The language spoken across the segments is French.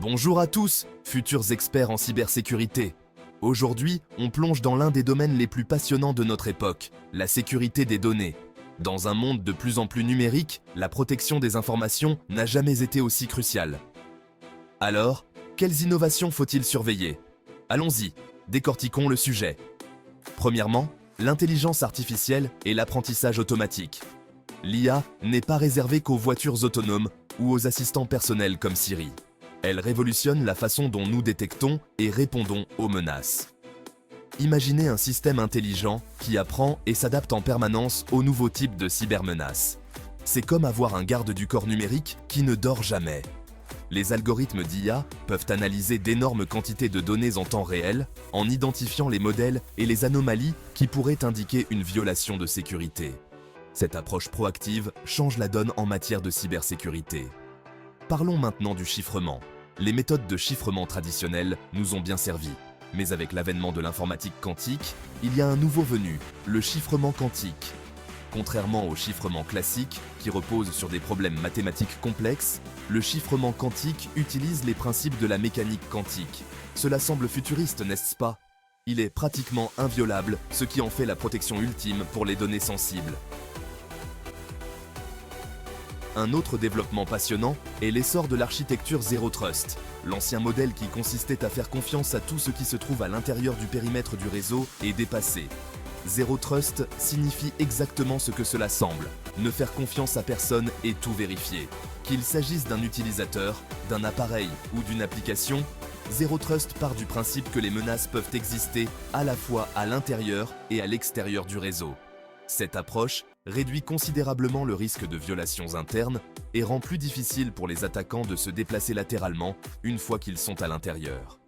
Bonjour à tous, futurs experts en cybersécurité. Aujourd'hui, on plonge dans l'un des domaines les plus passionnants de notre époque, la sécurité des données. Dans un monde de plus en plus numérique, la protection des informations n'a jamais été aussi cruciale. Alors, quelles innovations faut-il surveiller? Allons-y, décortiquons le sujet. Premièrement, l'intelligence artificielle et l'apprentissage automatique. L'IA n'est pas réservée qu'aux voitures autonomes ou aux assistants personnels comme Siri. Elle révolutionne la façon dont nous détectons et répondons aux menaces. Imaginez un système intelligent qui apprend et s'adapte en permanence aux nouveaux types de cybermenaces. C'est comme avoir un garde du corps numérique qui ne dort jamais. Les algorithmes d'IA peuvent analyser d'énormes quantités de données en temps réel en identifiant les modèles et les anomalies qui pourraient indiquer une violation de sécurité. Cette approche proactive change la donne en matière de cybersécurité. Parlons maintenant du chiffrement. Les méthodes de chiffrement traditionnelles nous ont bien servi. Mais avec l'avènement de l'informatique quantique, il y a un nouveau venu, le chiffrement quantique. Contrairement au chiffrement classique, qui repose sur des problèmes mathématiques complexes, le chiffrement quantique utilise les principes de la mécanique quantique. Cela semble futuriste, n'est-ce pas? Il est pratiquement inviolable, ce qui en fait la protection ultime pour les données sensibles. Un autre développement passionnant est l'essor de l'architecture Zero Trust. L'ancien modèle qui consistait à faire confiance à tout ce qui se trouve à l'intérieur du périmètre du réseau est dépassé. Zero Trust signifie exactement ce que cela semble, ne faire confiance à personne et tout vérifier. Qu'il s'agisse d'un utilisateur, d'un appareil ou d'une application, Zero Trust part du principe que les menaces peuvent exister à la fois à l'intérieur et à l'extérieur du réseau. Cette approche réduit considérablement le risque de violations internes et rend plus difficile pour les attaquants de se déplacer latéralement une fois qu'ils sont à l'intérieur.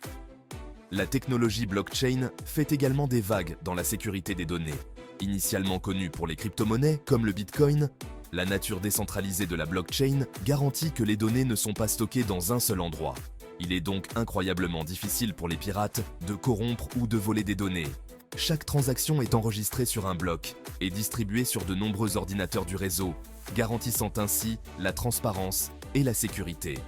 La technologie blockchain fait également des vagues dans la sécurité des données. Initialement connue pour les crypto-monnaies comme le Bitcoin, la nature décentralisée de la blockchain garantit que les données ne sont pas stockées dans un seul endroit. Il est donc incroyablement difficile pour les pirates de corrompre ou de voler des données. Chaque transaction est enregistrée sur un bloc et distribuée sur de nombreux ordinateurs du réseau, garantissant ainsi la transparence et la sécurité.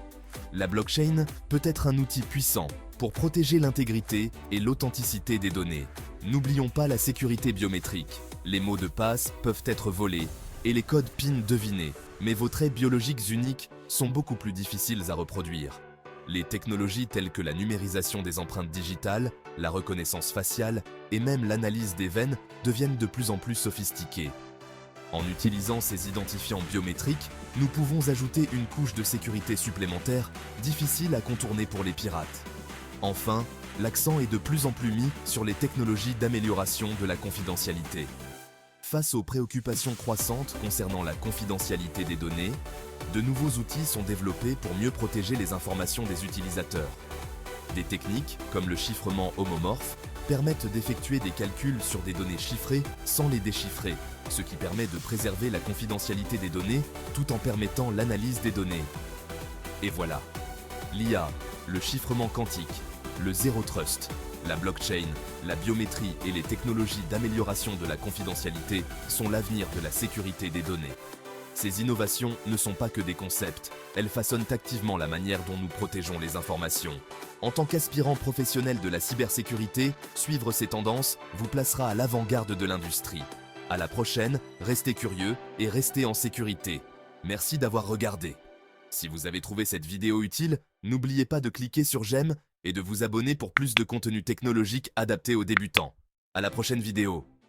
La blockchain peut être un outil puissant pour protéger l'intégrité et l'authenticité des données. N'oublions pas la sécurité biométrique. Les mots de passe peuvent être volés et les codes PIN devinés, mais vos traits biologiques uniques sont beaucoup plus difficiles à reproduire. Les technologies telles que la numérisation des empreintes digitales, la reconnaissance faciale et même l'analyse des veines deviennent de plus en plus sophistiquées. En utilisant ces identifiants biométriques, nous pouvons ajouter une couche de sécurité supplémentaire, difficile à contourner pour les pirates. Enfin, l'accent est de plus en plus mis sur les technologies d'amélioration de la confidentialité. Face aux préoccupations croissantes concernant la confidentialité des données, de nouveaux outils sont développés pour mieux protéger les informations des utilisateurs. Des techniques, comme le chiffrement homomorphe, permettent d'effectuer des calculs sur des données chiffrées sans les déchiffrer, ce qui permet de préserver la confidentialité des données tout en permettant l'analyse des données. Et voilà, l'IA, le chiffrement quantique, le Zero Trust, la blockchain, la biométrie et les technologies d'amélioration de la confidentialité sont l'avenir de la sécurité des données. Ces innovations ne sont pas que des concepts, elles façonnent activement la manière dont nous protégeons les informations. En tant qu'aspirant professionnel de la cybersécurité, suivre ces tendances vous placera à l'avant-garde de l'industrie. À la prochaine, restez curieux et restez en sécurité. Merci d'avoir regardé. Si vous avez trouvé cette vidéo utile, n'oubliez pas de cliquer sur j'aime et de vous abonner pour plus de contenu technologique adapté aux débutants. À la prochaine vidéo.